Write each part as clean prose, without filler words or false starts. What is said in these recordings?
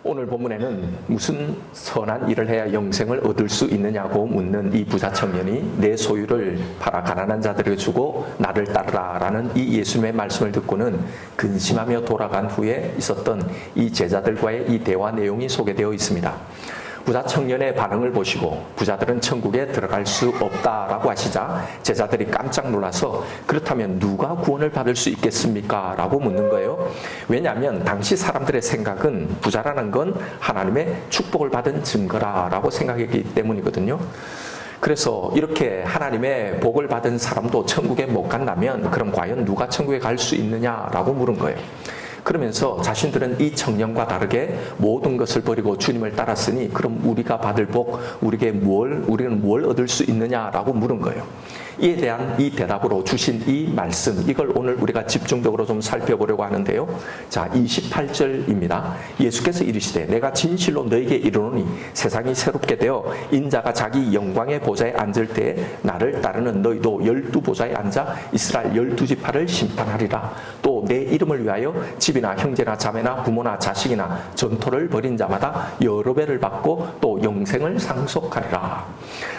오늘 본문에는 무슨 선한 일을 해야 영생을 얻을 수 있느냐고 묻는 이 부자 청년이 내 소유를 팔아 가난한 자들에게 주고 나를 따르라 라는 이 예수님의 말씀을 듣고는 근심하며 돌아간 후에 있었던 이 제자들과의 이 대화 내용이 소개되어 있습니다. 부자 청년의 반응을 보시고 부자들은 천국에 들어갈 수 없다라고 하시자 제자들이 깜짝 놀라서 그렇다면 누가 구원을 받을 수 있겠습니까? 라고 묻는 거예요. 왜냐하면 당시 사람들의 생각은 부자라는 건 하나님의 축복을 받은 증거라고 생각했기 때문이거든요. 그래서 이렇게 하나님의 복을 받은 사람도 천국에 못 간다면 그럼 과연 누가 천국에 갈 수 있느냐라고 물은 거예요. 그러면서 자신들은 이 청년과 다르게 모든 것을 버리고 주님을 따랐으니 그럼 우리가 받을 복, 우리는 뭘 얻을 수 있느냐라고 물은 거예요. 이에 대한 이 대답으로 주신 이 말씀, 이걸 오늘 우리가 집중적으로 좀 살펴보려고 하는데요. 자, 28절입니다. 예수께서 이르시되 내가 진실로 너에게 이르노니 세상이 새롭게 되어 인자가 자기 영광의 보좌에 앉을 때에 나를 따르는 너희도 12보좌에 앉아 이스라엘 12지파를 심판하리라. 또 내 이름을 위하여 집이나 형제나 자매나 부모나 자식이나 전토를 벌인 자마다 여러 배를 받고 또 영생을 상속하리라.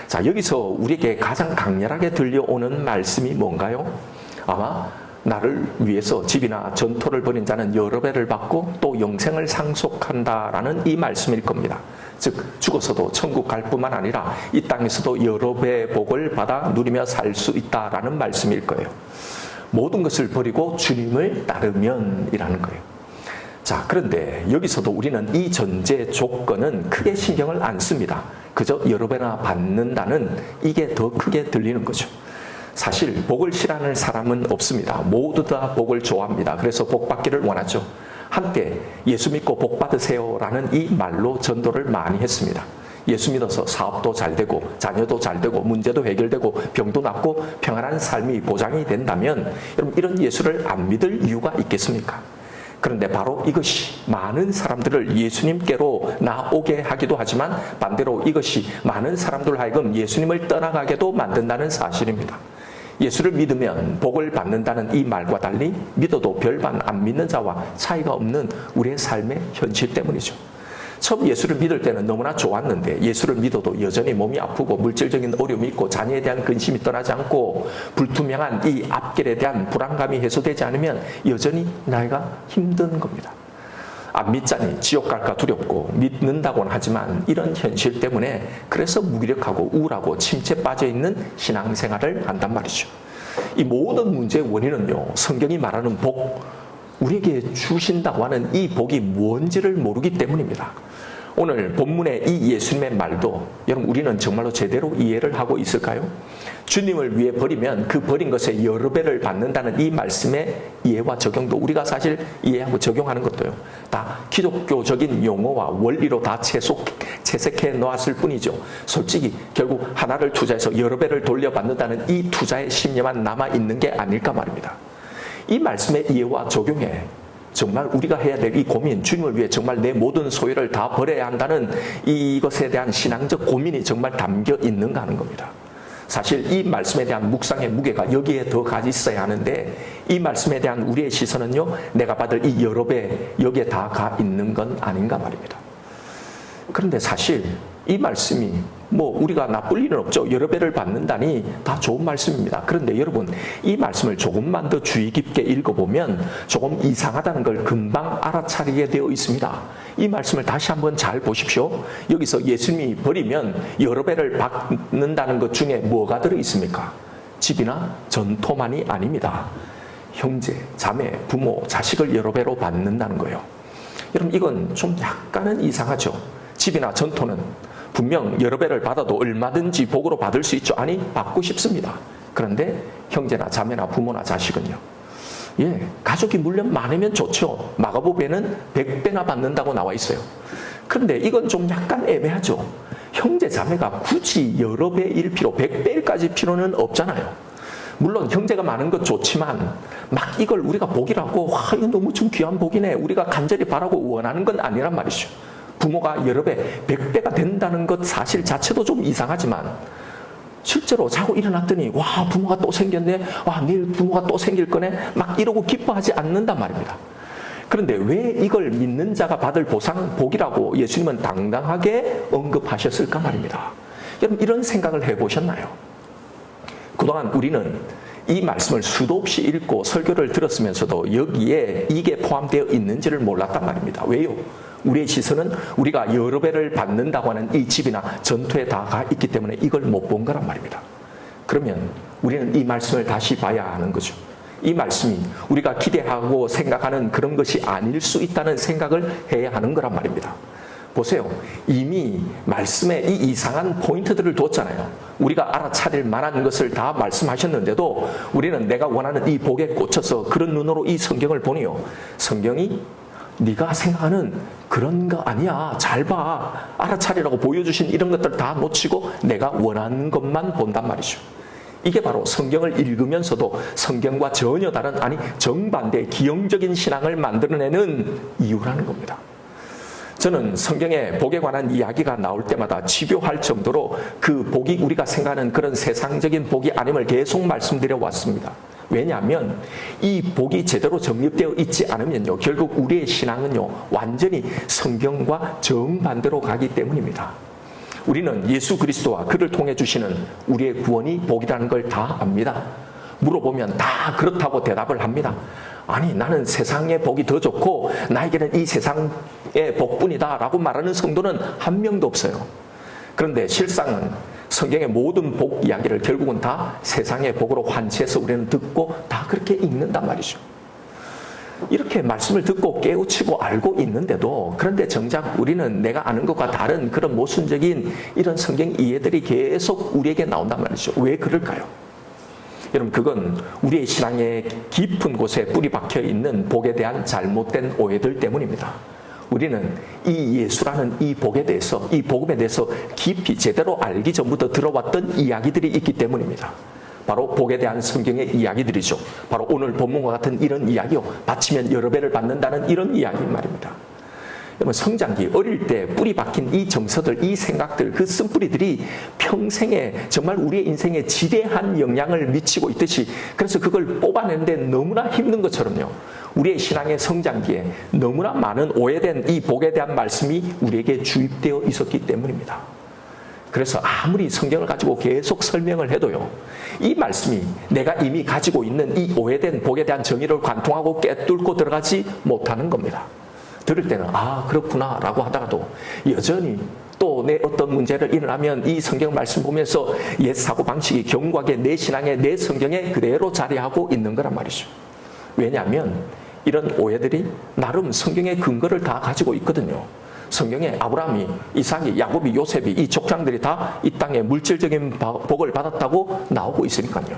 자, 여기서 우리에게 가장 강렬하게 들려오는 말씀이 뭔가요? 아마 나를 위해서 집이나 전토를 벌인 자는 여러 배를 받고 또 영생을 상속한다라는 이 말씀일 겁니다. 즉 죽어서도 천국 갈 뿐만 아니라 이 땅에서도 여러 배의 복을 받아 누리며 살 수 있다라는 말씀일 거예요. 모든 것을 버리고 주님을 따르면 이라는 거예요. 자, 그런데 여기서도 우리는 이 전제 조건은 크게 신경을 안 씁니다. 그저 여러 배나 받는다는 이게 더 크게 들리는 거죠. 사실 복을 싫어하는 사람은 없습니다. 모두 다 복을 좋아합니다. 그래서 복 받기를 원하죠. 한때 예수 믿고 복 받으세요 라는 이 말로 전도를 많이 했습니다. 예수 믿어서 사업도 잘 되고 자녀도 잘 되고 문제도 해결되고 병도 낫고 평안한 삶이 보장이 된다면 여러분 이런 예수를 안 믿을 이유가 있겠습니까? 그런데 바로 이것이 많은 사람들을 예수님께로 나오게 하기도 하지만 반대로 이것이 많은 사람들 하여금 예수님을 떠나가게도 만든다는 사실입니다. 예수를 믿으면 복을 받는다는 이 말과 달리 믿어도 별반 안 믿는 자와 차이가 없는 우리의 삶의 현실 때문이죠. 처음 예수를 믿을 때는 너무나 좋았는데 예수를 믿어도 여전히 몸이 아프고 물질적인 어려움이 있고 자녀에 대한 근심이 떠나지 않고 불투명한 이 앞길에 대한 불안감이 해소되지 않으면 여전히 나이가 힘든 겁니다. 안 믿자니 지옥 갈까 두렵고 믿는다고는 하지만 이런 현실 때문에 그래서 무기력하고 우울하고 침체에 빠져있는 신앙생활을 한단 말이죠. 이 모든 문제의 원인은요, 성경이 말하는 복, 우리에게 주신다고 하는 이 복이 뭔지를 모르기 때문입니다. 오늘 본문의 이 예수님의 말도 여러분 우리는 정말로 제대로 이해를 하고 있을까요? 주님을 위해 버리면 그 버린 것에 여러 배를 받는다는 이 말씀의 이해와 적용도 우리가 사실 이해하고 적용하는 것도요. 다 기독교적인 용어와 원리로 다 채색해 놓았을 뿐이죠. 솔직히 결국 하나를 투자해서 여러 배를 돌려받는다는 이 투자의 심리만 남아있는 게 아닐까 말입니다. 이 말씀의 이해와 적용에 정말 우리가 해야 될 이 고민, 주님을 위해 정말 내 모든 소유를 다 버려야 한다는 이것에 대한 신앙적 고민이 정말 담겨 있는가 하는 겁니다. 사실 이 말씀에 대한 묵상의 무게가 여기에 더 가 있어야 하는데 이 말씀에 대한 우리의 시선은요, 내가 받을 이 여러 배 여기에 다 가 있는 건 아닌가 말입니다. 그런데 사실 이 말씀이 우리가 나쁠 일은 없죠. 여러 배를 받는다니 다 좋은 말씀입니다. 그런데 여러분 이 말씀을 조금만 더 주의 깊게 읽어보면 조금 이상하다는 걸 금방 알아차리게 되어 있습니다. 이 말씀을 다시 한번 잘 보십시오. 여기서 예수님이 버리면 여러 배를 받는다는 것 중에 뭐가 들어있습니까? 집이나 전토만이 아닙니다. 형제, 자매, 부모, 자식을 여러 배로 받는다는 거예요. 여러분 이건 좀 약간은 이상하죠. 집이나 전토는 분명 여러 배를 받아도 얼마든지 복으로 받을 수 있죠. 아니, 받고 싶습니다. 그런데 형제나 자매나 부모나 자식은요. 가족이 물론 많으면 좋죠. 마가복음에는 100배나 받는다고 나와 있어요. 그런데 이건 좀 약간 애매하죠. 형제 자매가 굳이 여러 배일 필요, 100배일까지 필요는 없잖아요. 물론 형제가 많은 것 좋지만 막 이걸 우리가 복이라고 이거 너무 좀 귀한 복이네 우리가 간절히 바라고 원하는 건 아니란 말이죠. 부모가 여러 배, 100배가 된다는 것 사실 자체도 좀 이상하지만 실제로 자고 일어났더니 와 부모가 또 생겼네, 와 내일 부모가 또 생길 거네 막 이러고 기뻐하지 않는단 말입니다. 그런데 왜 이걸 믿는 자가 받을 보상, 복이라고 예수님은 당당하게 언급하셨을까 말입니다. 여러분, 이런 생각을 해보셨나요? 그동안 우리는 이 말씀을 수도 없이 읽고 설교를 들었으면서도 여기에 이게 포함되어 있는지를 몰랐단 말입니다. 왜요? 우리의 시선은 우리가 여러 배를 받는다고 하는 이 집이나 전투에 다 가 있기 때문에 이걸 못 본 거란 말입니다. 그러면 우리는 이 말씀을 다시 봐야 하는 거죠. 이 말씀이 우리가 기대하고 생각하는 그런 것이 아닐 수 있다는 생각을 해야 하는 거란 말입니다. 보세요. 이미 말씀에 이 이상한 포인트들을 뒀잖아요. 우리가 알아차릴 만한 것을 다 말씀하셨는데도 우리는 내가 원하는 이 복에 꽂혀서 그런 눈으로 이 성경을 보니요. 성경이 네가 생각하는 그런 거 아니야. 잘 봐. 알아차리라고 보여주신 이런 것들 다 놓치고 내가 원하는 것만 본단 말이죠. 이게 바로 성경을 읽으면서도 성경과 전혀 다른, 아니 정반대의 기형적인 신앙을 만들어내는 이유라는 겁니다. 저는 성경에 복에 관한 이야기가 나올 때마다 집요할 정도로 그 복이 우리가 생각하는 그런 세상적인 복이 아님을 계속 말씀드려 왔습니다. 왜냐하면 이 복이 제대로 정립되어 있지 않으면요, 결국 우리의 신앙은요 완전히 성경과 정반대로 가기 때문입니다. 우리는 예수 그리스도와 그를 통해 주시는 우리의 구원이 복이라는 걸 다 압니다. 물어보면 다 그렇다고 대답을 합니다. 아니, 나는 세상의 복이 더 좋고 나에게는 이 세상의 복뿐이다 라고 말하는 성도는 한 명도 없어요. 그런데 실상은 성경의 모든 복 이야기를 결국은 다 세상의 복으로 환치해서 우리는 듣고 다 그렇게 읽는단 말이죠. 이렇게 말씀을 듣고 깨우치고 알고 있는데도, 그런데 정작 우리는 내가 아는 것과 다른 그런 모순적인 이런 성경 이해들이 계속 우리에게 나온단 말이죠. 왜 그럴까요? 여러분, 그건 우리의 신앙의 깊은 곳에 뿌리 박혀 있는 복에 대한 잘못된 오해들 때문입니다. 우리는 이 예수라는 이 복에 대해서, 이 복음에 대해서 깊이 제대로 알기 전부터 들어왔던 이야기들이 있기 때문입니다. 바로 복에 대한 성경의 이야기들이죠. 바로 오늘 본문과 같은 이런 이야기요. 바치면 여러 배를 받는다는 이런 이야기인 말입니다. 여러분, 성장기 어릴 때 뿌리 박힌 이 정서들, 이 생각들, 그 쓴뿌리들이 평생에 정말 우리의 인생에 지대한 영향을 미치고 있듯이, 그래서 그걸 뽑아내는데 너무나 힘든 것처럼요, 우리의 신앙의 성장기에 너무나 많은 오해된 이 복에 대한 말씀이 우리에게 주입되어 있었기 때문입니다. 그래서 아무리 성경을 가지고 계속 설명을 해도요, 이 말씀이 내가 이미 가지고 있는 이 오해된 복에 대한 정의를 관통하고 꿰뚫고 들어가지 못하는 겁니다. 들을 때는 아, 그렇구나 라고 하다가도 여전히 또 내 어떤 문제를 일어나면 이 성경 말씀 보면서 옛 사고방식이 견고하게 내 신앙에, 내 성경에 그대로 자리하고 있는 거란 말이죠. 왜냐하면 이런 오해들이 나름 성경의 근거를 다 가지고 있거든요. 성경에 아브라함이, 이삭이, 야곱이, 요셉이, 이 족장들이 다 이 땅에 물질적인 복을 받았다고 나오고 있으니까요.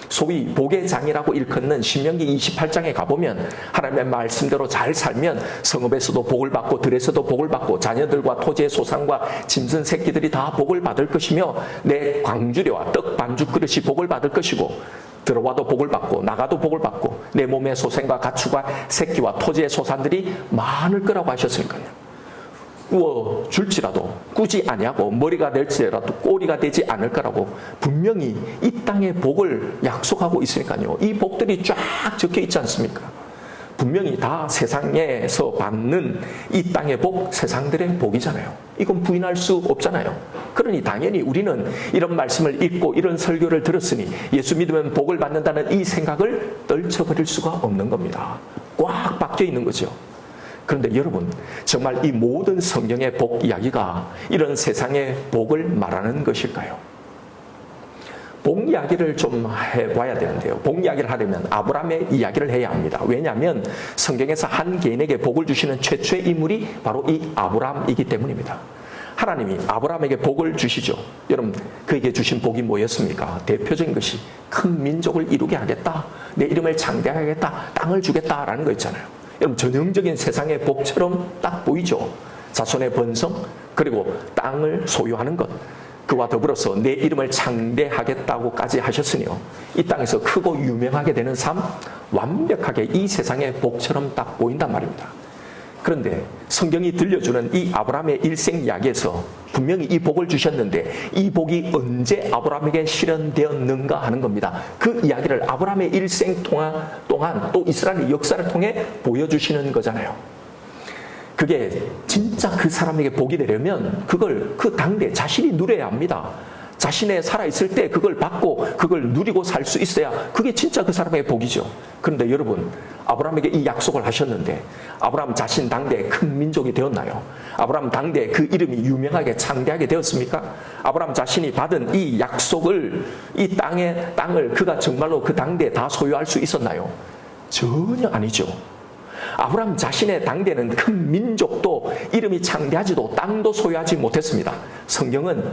소위 복의 장이라고 일컫는 신명기 28장에 가보면 하나님의 말씀대로 잘 살면 성읍에서도 복을 받고 들에서도 복을 받고 자녀들과 토지의 소산과 짐승 새끼들이 다 복을 받을 것이며 내 광주려와 떡 반죽 그릇이 복을 받을 것이고 들어와도 복을 받고 나가도 복을 받고 내 몸의 소생과 가축과 새끼와 토지의 소산들이 많을 거라고 하셨으니까요. 구워 줄지라도 꾸지 아니하고 머리가 될지라도 꼬리가 되지 않을 거라고 분명히 이 땅의 복을 약속하고 있으니까요. 이 복들이 쫙 적혀 있지 않습니까? 분명히 다 세상에서 받는 이 땅의 복, 세상들의 복이잖아요. 이건 부인할 수 없잖아요. 그러니 당연히 우리는 이런 말씀을 읽고 이런 설교를 들었으니 예수 믿으면 복을 받는다는 이 생각을 떨쳐버릴 수가 없는 겁니다. 꽉 박혀 있는 거죠. 그런데 여러분, 정말 이 모든 성경의 복 이야기가 이런 세상의 복을 말하는 것일까요? 복 이야기를 좀 해봐야 되는데요. 복 이야기를 하려면 아브라함의 이야기를 해야 합니다. 왜냐하면 성경에서 한 개인에게 복을 주시는 최초의 인물이 바로 이 아브라함이기 때문입니다. 하나님이 아브라함에게 복을 주시죠. 여러분, 그에게 주신 복이 뭐였습니까? 대표적인 것이 큰 민족을 이루게 하겠다, 내 이름을 창대하겠다, 땅을 주겠다라는 거 있잖아요. 여러분, 전형적인 세상의 복처럼 딱 보이죠. 자손의 번성, 그리고 땅을 소유하는 것, 그와 더불어서 내 이름을 창대하겠다고까지 하셨으니요, 이 땅에서 크고 유명하게 되는 삶, 완벽하게 이 세상의 복처럼 딱 보인단 말입니다. 그런데 성경이 들려주는 이 아브라함의 일생 이야기에서 분명히 이 복을 주셨는데 이 복이 언제 아브라함에게 실현되었는가 하는 겁니다. 그 이야기를 아브라함의 일생 동안 또 이스라엘의 역사를 통해 보여주시는 거잖아요. 그게 진짜 그 사람에게 복이 되려면 그걸 그 당대 자신이 누려야 합니다. 자신의 살아있을 때 그걸 받고 그걸 누리고 살 수 있어야 그게 진짜 그 사람에게 복이죠. 그런데 여러분, 아브라함에게 이 약속을 하셨는데 아브라함 자신 당대에 큰 민족이 되었나요? 아브라함 당대에 그 이름이 유명하게 창대하게 되었습니까? 아브라함 자신이 받은 이 약속을, 이 땅을 그가 정말로 그 당대에 다 소유할 수 있었나요? 전혀 아니죠. 아브라함 자신의 당대는 큰 민족도 이름이 창대하지도 땅도 소유하지 못했습니다. 성경은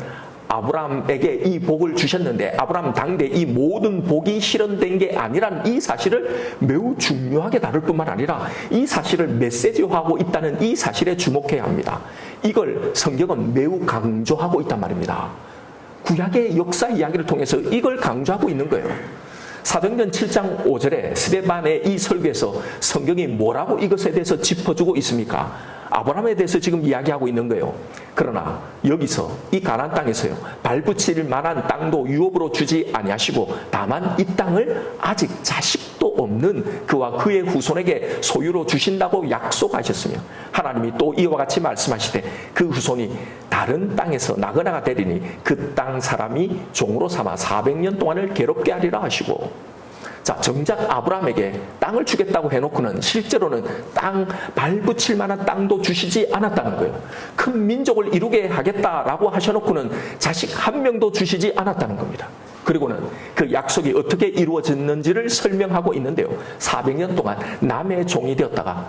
아브라함에게 이 복을 주셨는데 아브라함 당대 이 모든 복이 실현된 게 아니라는 이 사실을 매우 중요하게 다룰 뿐만 아니라 이 사실을 메시지화하고 있다는 이 사실에 주목해야 합니다. 이걸 성경은 매우 강조하고 있단 말입니다. 구약의 역사 이야기를 통해서 이걸 강조하고 있는 거예요. 사도행전 7장 5절에 스데반의 이 설교에서 성경이 뭐라고 이것에 대해서 짚어주고 있습니까? 아브라함에 대해서 지금 이야기하고 있는 거예요. 그러나 여기서 이 가나안 땅에서요, 발붙일 만한 땅도 유업으로 주지 아니하시고 다만 이 땅을 아직 자식도 없는 그와 그의 후손에게 소유로 주신다고 약속하셨으며 하나님이 또 이와 같이 말씀하시되 그 후손이 다른 땅에서 나그네가 되리니 그 땅 사람이 종으로 삼아 400년 동안을 괴롭게 하리라 하시고, 자, 정작 아브라함에게 땅을 주겠다고 해놓고는 실제로는 땅 발붙일 만한 땅도 주시지 않았다는 거예요. 큰 민족을 이루게 하겠다라고 하셔놓고는 자식 한 명도 주시지 않았다는 겁니다. 그리고는 그 약속이 어떻게 이루어졌는지를 설명하고 있는데요. 400년 동안 남의 종이 되었다가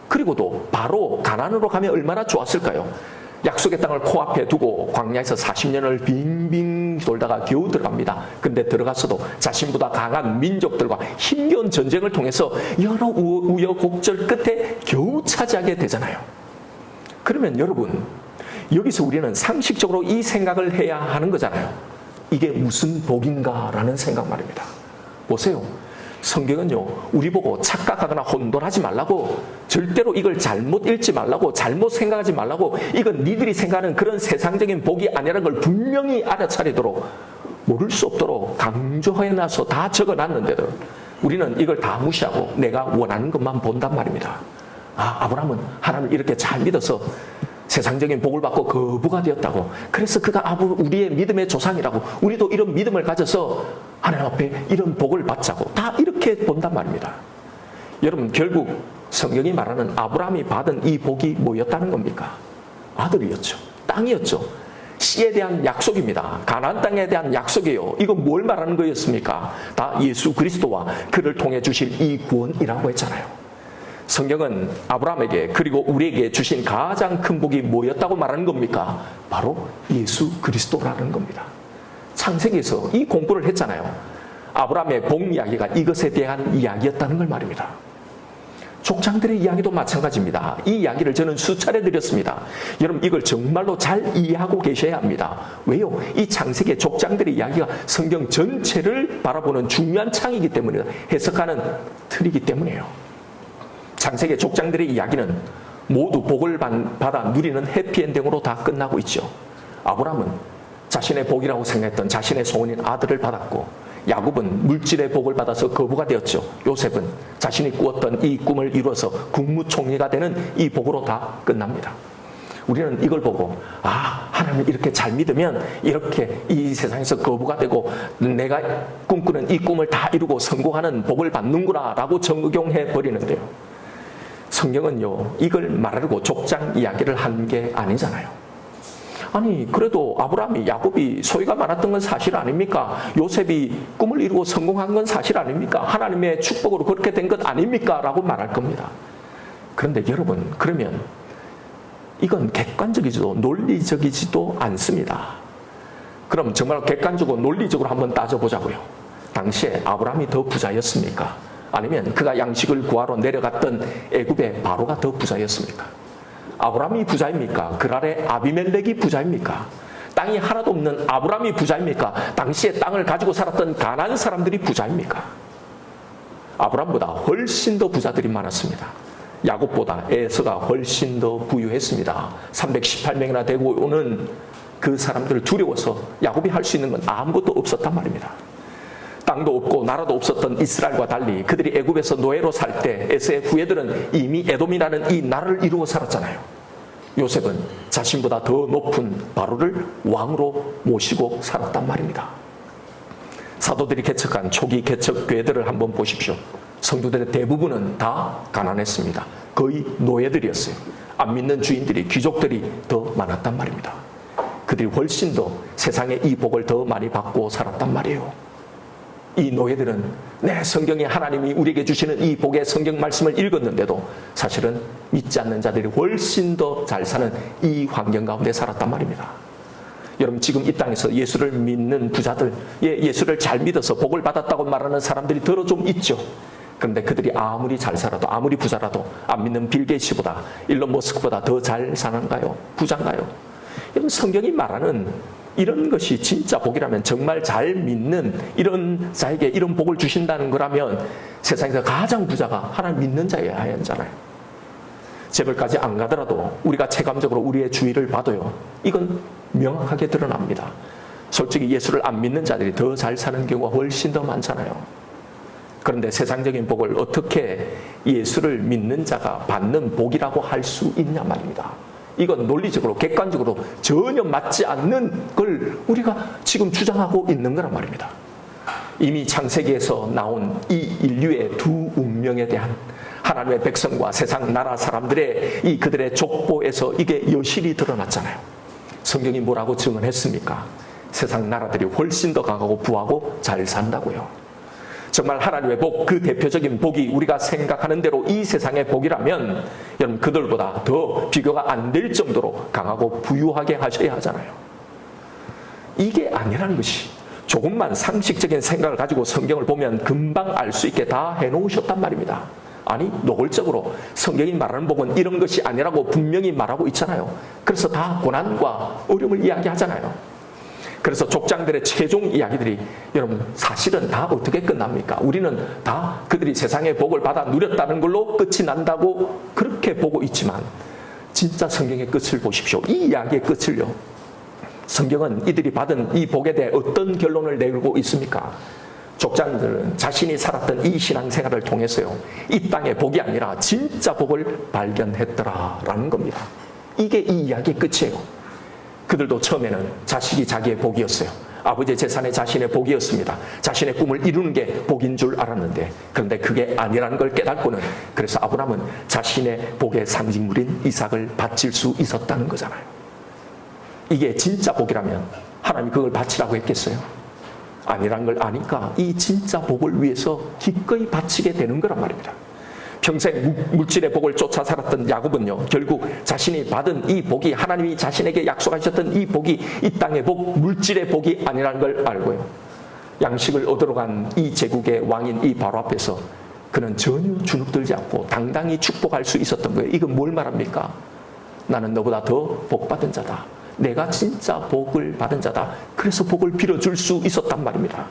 그리고도 바로 가나안으로 가면 얼마나 좋았을까요? 약속의 땅을 코앞에 두고 광야에서 40년을 빙빙 돌다가 겨우 들어갑니다. 근데 들어갔어도 자신보다 강한 민족들과 힘겨운 전쟁을 통해서 여러 우여곡절 끝에 겨우 차지하게 되잖아요. 그러면 여러분, 여기서 우리는 상식적으로 이 생각을 해야 하는 거잖아요. 이게 무슨 복인가라는 생각 말입니다. 보세요. 성경은요, 우리 보고 착각하거나 혼돈하지 말라고, 절대로 이걸 잘못 읽지 말라고, 잘못 생각하지 말라고, 이건 니들이 생각하는 그런 세상적인 복이 아니라는 걸 분명히 알아차리도록, 모를 수 없도록 강조해놔서 다 적어놨는데도 우리는 이걸 다 무시하고 내가 원하는 것만 본단 말입니다. 아, 아브라함은 하나님을 이렇게 잘 믿어서 세상적인 복을 받고 거부가 되었다고, 그래서 그가 우리의 믿음의 조상이라고, 우리도 이런 믿음을 가져서 하나님 앞에 이런 복을 받자고, 다 이렇게 본단 말입니다. 여러분, 결국 성경이 말하는 아브라함이 받은 이 복이 뭐였다는 겁니까? 아들이었죠. 땅이었죠. 씨에 대한 약속입니다. 가나안 땅에 대한 약속이에요. 이건 뭘 말하는 거였습니까? 다 예수 그리스도와 그를 통해 주실 이 구원이라고 했잖아요. 성경은 아브라함에게 그리고 우리에게 주신 가장 큰 복이 뭐였다고 말하는 겁니까? 바로 예수 그리스도라는 겁니다. 창세기에서 이 공부를 했잖아요. 아브라함의 복 이야기가 이것에 대한 이야기였다는 걸 말입니다. 족장들의 이야기도 마찬가지입니다. 이 이야기를 저는 수차례 드렸습니다. 여러분, 이걸 정말로 잘 이해하고 계셔야 합니다. 왜요? 이 창세기의 족장들의 이야기가 성경 전체를 바라보는 중요한 창이기 때문에, 해석하는 틀이기 때문이에요. 창세기의 족장들의 이야기는 모두 복을 받아 누리는 해피엔딩으로 다 끝나고 있죠. 아브라함은 자신의 복이라고 생각했던 자신의 소원인 아들을 받았고, 야곱은 물질의 복을 받아서 거부가 되었죠. 요셉은 자신이 꾸었던 이 꿈을 이루어서 국무총리가 되는 이 복으로 다 끝납니다. 우리는 이걸 보고, 아, 하나님을 이렇게 잘 믿으면 이렇게 이 세상에서 거부가 되고 내가 꿈꾸는 이 꿈을 다 이루고 성공하는 복을 받는구나 라고 적용해 버리는데요. 성경은요, 이걸 말하려고 족장 이야기를 한 게 아니잖아요. 아니, 그래도 아브라함이, 야곱이 소유가 많았던 건 사실 아닙니까? 요셉이 꿈을 이루고 성공한 건 사실 아닙니까? 하나님의 축복으로 그렇게 된 것 아닙니까? 라고 말할 겁니다. 그런데 여러분, 그러면 이건 객관적이지도 논리적이지도 않습니다. 그럼 정말 객관적으로 논리적으로 한번 따져보자고요. 당시에 아브라함이 더 부자였습니까? 아니면 그가 양식을 구하러 내려갔던 애굽의 바로가 더 부자였습니까? 아브라함이 부자입니까? 그 아래 아비멜렉이 부자입니까? 땅이 하나도 없는 아브라함이 부자입니까? 당시에 땅을 가지고 살았던 가나안 사람들이 부자입니까? 아브라함보다 훨씬 더 부자들이 많았습니다. 야곱보다 에서가 훨씬 더 부유했습니다. 318명이나 되고 오는 그 사람들을 두려워서 야곱이 할 수 있는 건 아무것도 없었단 말입니다. 땅도 없고 나라도 없었던 이스라엘과 달리 그들이 애굽에서 노예로 살 때 에서의 후예들은 이미 에돔이라는 이 나라를 이루어 살았잖아요. 요셉은 자신보다 더 높은 바로를 왕으로 모시고 살았단 말입니다. 사도들이 개척한 초기 개척교회들을 한번 보십시오. 성도들의 대부분은 다 가난했습니다. 거의 노예들이었어요. 안 믿는 주인들이, 귀족들이 더 많았단 말입니다. 그들이 훨씬 더 세상의 이 복을 더 많이 받고 살았단 말이에요. 이 노예들은 성경에 하나님이 우리에게 주시는 이 복의 성경 말씀을 읽었는데도 사실은 믿지 않는 자들이 훨씬 더 잘 사는 이 환경 가운데 살았단 말입니다. 여러분, 지금 이 땅에서 예수를 믿는 부자들, 예수를 잘 믿어서 복을 받았다고 말하는 사람들이 더러 좀 있죠. 그런데 그들이 아무리 잘 살아도, 아무리 부자라도 안 믿는 빌 게이츠보다, 일론 머스크보다 더 잘 사는가요? 부자인가요? 여러분, 성경이 말하는 이런 것이 진짜 복이라면, 정말 잘 믿는 이런 자에게 이런 복을 주신다는 거라면 세상에서 가장 부자가 하나님 믿는 자여야 하잖아요. 재벌까지 안 가더라도 우리가 체감적으로 우리의 주위를 봐도요, 이건 명확하게 드러납니다. 솔직히 예수를 안 믿는 자들이 더 잘 사는 경우가 훨씬 더 많잖아요. 그런데 세상적인 복을 어떻게 예수를 믿는 자가 받는 복이라고 할 수 있냐 말입니다. 이건 논리적으로, 객관적으로 전혀 맞지 않는 걸 우리가 지금 주장하고 있는 거란 말입니다. 이미 창세기에서 나온 이 인류의 두 운명에 대한 하나님의 백성과 세상 나라 사람들의 이 그들의 족보에서 이게 여실히 드러났잖아요. 성경이 뭐라고 증언했습니까? 세상 나라들이 훨씬 더 강하고 부하고 잘 산다고요. 정말 하나님의 복, 그 대표적인 복이 우리가 생각하는 대로 이 세상의 복이라면 여러분, 그들보다 더 비교가 안 될 정도로 강하고 부유하게 하셔야 하잖아요. 이게 아니라는 것이, 조금만 상식적인 생각을 가지고 성경을 보면 금방 알 수 있게 다 해놓으셨단 말입니다. 아니, 노골적으로 성경이 말하는 복은 이런 것이 아니라고 분명히 말하고 있잖아요. 그래서 다 고난과 어려움을 이야기하잖아요. 그래서 족장들의 최종 이야기들이 여러분 사실은 다 어떻게 끝납니까? 우리는 다 그들이 세상의 복을 받아 누렸다는 걸로 끝이 난다고 그렇게 보고 있지만, 진짜 성경의 끝을 보십시오. 이 이야기의 끝을요, 성경은 이들이 받은 이 복에 대해 어떤 결론을 내리고 있습니까? 족장들은 자신이 살았던 이 신앙생활을 통해서요, 이 땅의 복이 아니라 진짜 복을 발견했더라라는 겁니다. 이게 이 이야기의 끝이에요. 그들도 처음에는 자식이 자기의 복이었어요. 아버지의 재산이 자신의 복이었습니다. 자신의 꿈을 이루는 게 복인 줄 알았는데, 그런데 그게 아니라는 걸 깨닫고는, 그래서 아브라함은 자신의 복의 상징물인 이삭을 바칠 수 있었다는 거잖아요. 이게 진짜 복이라면 하나님이 그걸 바치라고 했겠어요? 아니라는 걸 아니까 이 진짜 복을 위해서 기꺼이 바치게 되는 거란 말입니다. 평생 물질의 복을 쫓아 살았던 야곱은요, 결국 자신이 받은 이 복이, 하나님이 자신에게 약속하셨던 이 복이 이 땅의 복, 물질의 복이 아니라는 걸 알고요, 양식을 얻으러 간 이 제국의 왕인 이 바로 앞에서 그는 전혀 주눅들지 않고 당당히 축복할 수 있었던 거예요. 이건 뭘 말합니까? 나는 너보다 더 복받은 자다. 내가 진짜 복을 받은 자다. 그래서 복을 빌어줄 수 있었단 말입니다.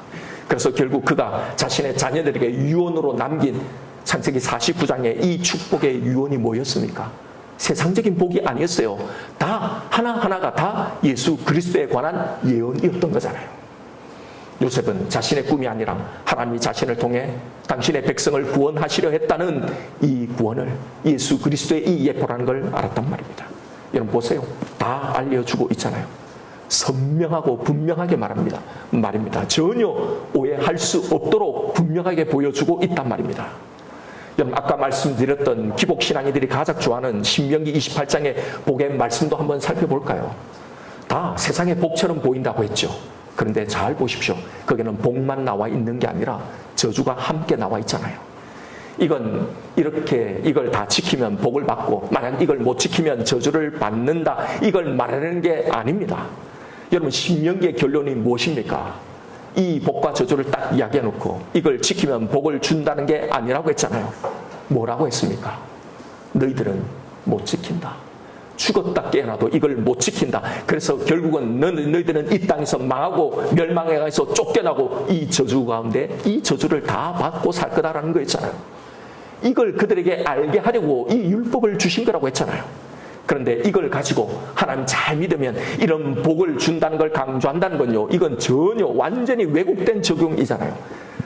그래서 결국 그가 자신의 자녀들에게 유언으로 남긴 창세기 49장의 이 축복의 유언이 뭐였습니까? 세상적인 복이 아니었어요. 다 하나하나가 다 예수 그리스도에 관한 예언이었던 거잖아요. 요셉은 자신의 꿈이 아니라 하나님이 자신을 통해 당신의 백성을 구원하시려 했다는 이 구원을 예수 그리스도의 이 예표라는 걸 알았단 말입니다. 여러분 보세요. 다 알려주고 있잖아요. 선명하고 분명하게 말입니다. 전혀 오해할 수 없도록 분명하게 보여주고 있단 말입니다. 여러분, 아까 말씀드렸던 기복신앙이들이 가장 좋아하는 신명기 28장의 복의 말씀도 한번 살펴볼까요? 다 세상의 복처럼 보인다고 했죠. 그런데 잘 보십시오. 거기는 복만 나와 있는 게 아니라 저주가 함께 나와 있잖아요. 이건 이걸 다 지키면 복을 받고, 만약 이걸 못 지키면 저주를 받는다, 이걸 말하는 게 아닙니다. 여러분, 신명기의 결론이 무엇입니까? 이 복과 저주를 딱 이야기해 놓고 이걸 지키면 복을 준다는 게 아니라고 했잖아요. 뭐라고 했습니까? 너희들은 못 지킨다. 죽었다 깨어나도 이걸 못 지킨다. 그래서 결국은 너희들은 이 땅에서 망하고 멸망에 가서 쫓겨나고 이 저주 가운데 이 저주를 다 받고 살 거다라는 거였잖아요. 이걸 그들에게 알게 하려고 이 율법을 주신 거라고 했잖아요. 그런데 이걸 가지고 하나님 잘 믿으면 이런 복을 준다는 걸 강조한다는 건요, 이건 전혀 완전히 왜곡된 적용이잖아요.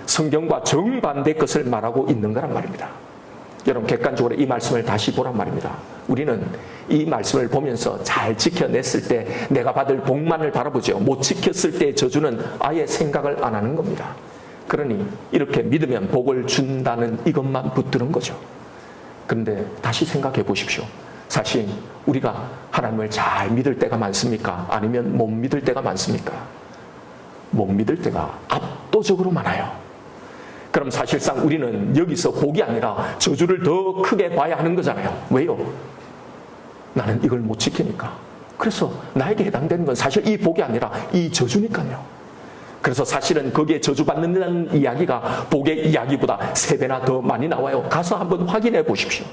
성경과 정반대 것을 말하고 있는 거란 말입니다. 여러분, 객관적으로 이 말씀을 다시 보란 말입니다. 우리는 이 말씀을 보면서 잘 지켜냈을 때 내가 받을 복만을 바라보죠. 못 지켰을 때의 저주는 아예 생각을 안 하는 겁니다. 그러니 이렇게 믿으면 복을 준다는 이것만 붙드는 거죠. 그런데 다시 생각해 보십시오. 사실 우리가 하나님을 잘 믿을 때가 많습니까? 아니면 못 믿을 때가 많습니까? 못 믿을 때가 압도적으로 많아요. 그럼 사실상 우리는 여기서 복이 아니라 저주를 더 크게 봐야 하는 거잖아요. 왜요? 나는 이걸 못 지키니까. 그래서 나에게 해당되는 건 사실 이 복이 아니라 이 저주니까요. 그래서 사실은 거기에 저주받는다는 이야기가 복의 이야기보다 3배나 더 많이 나와요. 가서 한번 확인해 보십시오.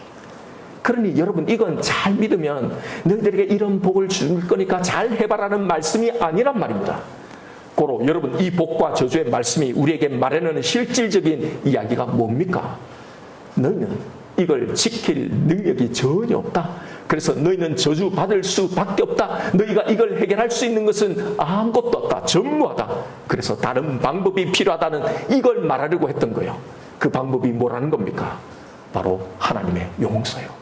그러니 여러분, 이건 잘 믿으면 너희들에게 이런 복을 줄 거니까 잘 해봐라는 말씀이 아니란 말입니다. 고로 여러분, 이 복과 저주의 말씀이 우리에게 말해내는 실질적인 이야기가 뭡니까? 너희는 이걸 지킬 능력이 전혀 없다. 그래서 너희는 저주받을 수밖에 없다. 너희가 이걸 해결할 수 있는 것은 아무것도 없다. 전무하다. 그래서 다른 방법이 필요하다는 이걸 말하려고 했던 거예요. 그 방법이 뭐라는 겁니까? 바로 하나님의 용서요.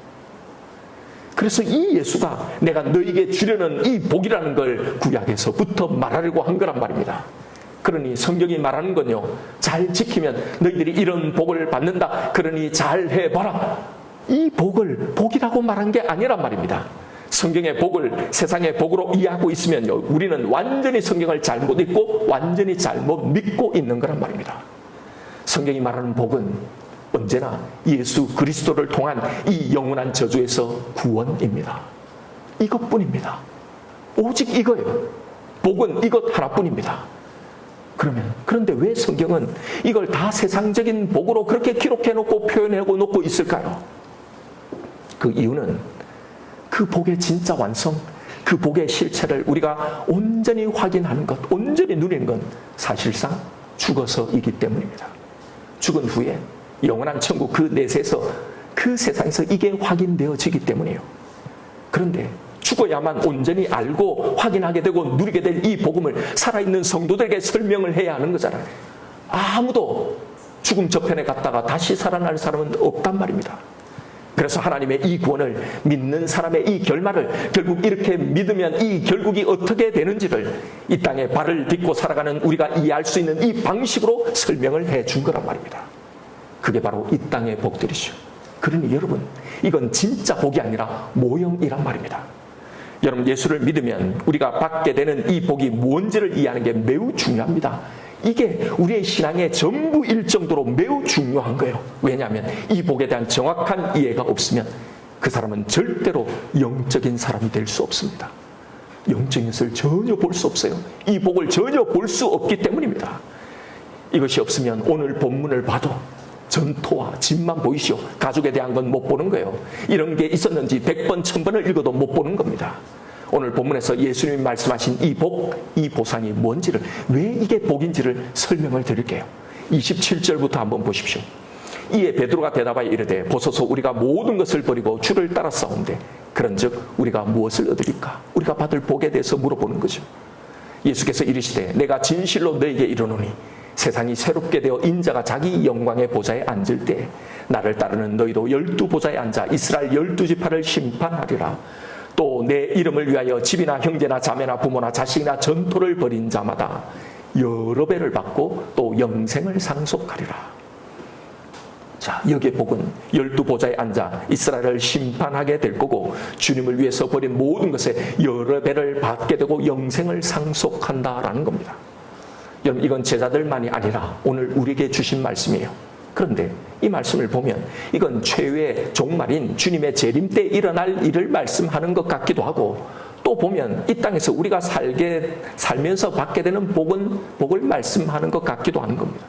그래서 이 예수가 내가 너희에게 주려는 이 복이라는 걸 구약에서부터 말하려고 한 거란 말입니다. 그러니 성경이 말하는 건요, 잘 지키면 너희들이 이런 복을 받는다. 그러니 잘 해봐라. 이 복을 복이라고 말한 게 아니란 말입니다. 성경의 복을 세상의 복으로 이해하고 있으면요, 우리는 완전히 성경을 잘못 읽고 완전히 잘못 믿고 있는 거란 말입니다. 성경이 말하는 복은 언제나 예수 그리스도를 통한 이 영원한 저주에서 구원입니다. 이것뿐입니다. 오직 이거예요. 복은 이것 하나뿐입니다. 그런데 왜 성경은 이걸 다 세상적인 복으로 그렇게 기록해놓고 표현해놓고 있을까요? 그 이유는 그 복의 진짜 완성, 그 복의 실체를 우리가 온전히 확인하는 것, 온전히 누리는 건 사실상 죽어서이기 때문입니다. 죽은 후에 영원한 천국 그 내세에서, 그 세상에서 이게 확인되어지기 때문이에요. 그런데 죽어야만 온전히 알고 확인하게 되고 누리게 될 이 복음을 살아있는 성도들에게 설명을 해야 하는 거잖아요. 아무도 죽음 저편에 갔다가 다시 살아날 사람은 없단 말입니다. 그래서 하나님의 이 구원을 믿는 사람의 이 결말을 결국 이렇게 믿으면 이 결국이 어떻게 되는지를 이 땅에 발을 딛고 살아가는 우리가 이해할 수 있는 이 방식으로 설명을 해준 거란 말입니다. 그게 바로 이 땅의 복들이죠. 그러니 여러분, 이건 진짜 복이 아니라 모형이란 말입니다. 여러분, 예수를 믿으면 우리가 받게 되는 이 복이 뭔지를 이해하는 게 매우 중요합니다. 이게 우리의 신앙의 전부일 정도로 매우 중요한 거예요. 왜냐하면 이 복에 대한 정확한 이해가 없으면 그 사람은 절대로 영적인 사람이 될 수 없습니다. 영적인 것을 전혀 볼 수 없어요. 이 복을 전혀 볼 수 없기 때문입니다. 이것이 없으면 오늘 본문을 봐도 전토와 집만 보이시오. 가족에 대한 건 못 보는 거예요. 이런 게 있었는지 100번, 1000번을 읽어도 못 보는 겁니다. 오늘 본문에서 예수님이 말씀하신 이 복, 이 보상이 뭔지를, 왜 이게 복인지를 설명을 드릴게요. 27절부터 한번 보십시오. 이에 베드로가 대답하여 이르되 보소서 우리가 모든 것을 버리고 주를 따랐사온데 그런즉 우리가 무엇을 얻으리까? 우리가 받을 복에 대해서 물어보는 거죠. 예수께서 이르시되 내가 진실로 너에게 이르노니 세상이 새롭게 되어 인자가 자기 영광의 보좌에 앉을 때 나를 따르는 너희도 12보좌에 앉아 이스라엘 12지파를 심판하리라. 또 내 이름을 위하여 집이나 형제나 자매나 부모나 자식이나 전토를 벌인 자마다 여러 배를 받고 또 영생을 상속하리라. 자, 여기에 복은 12보좌에 앉아 이스라엘을 심판하게 될 거고 주님을 위해서 버린 모든 것에 여러 배를 받게 되고 영생을 상속한다라는 겁니다. 여러분, 이건 제자들만이 아니라 오늘 우리에게 주신 말씀이에요. 그런데 이 말씀을 보면 이건 최후의 종말인 주님의 재림 때 일어날 일을 말씀하는 것 같기도 하고, 또 보면 이 땅에서 우리가 살면서 받게 되는 복을 말씀하는 것 같기도 하는 겁니다.